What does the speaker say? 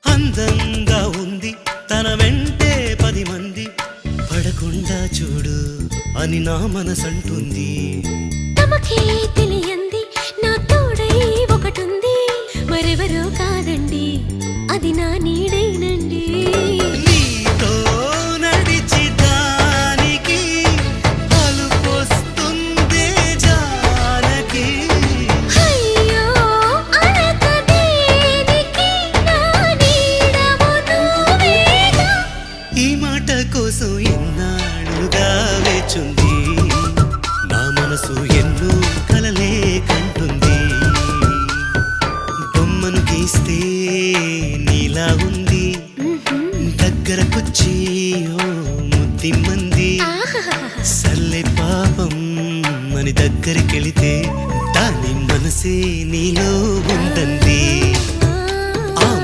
అందంగా ఉంది తన వెంటే 10 మంది పడకుండా చూడు అని నా మనసంటుంది. తమకే తెలియంది నా తోడై ఒకటుంది, మరెవరో కాదండి అది నా నీడైనండి. నీతో నడిచి దానికి అలుపొస్తుందే జానకి. అయ్యో అనక దేనికి నా నీడవు నువ్వేగా. ఈ మాట కోసం ఎన్నాళ్ళుగా వేచుంది నా మనసు, ఎన్నో కలలే కంటుంది. బొమ్మను గీస్తే నీలా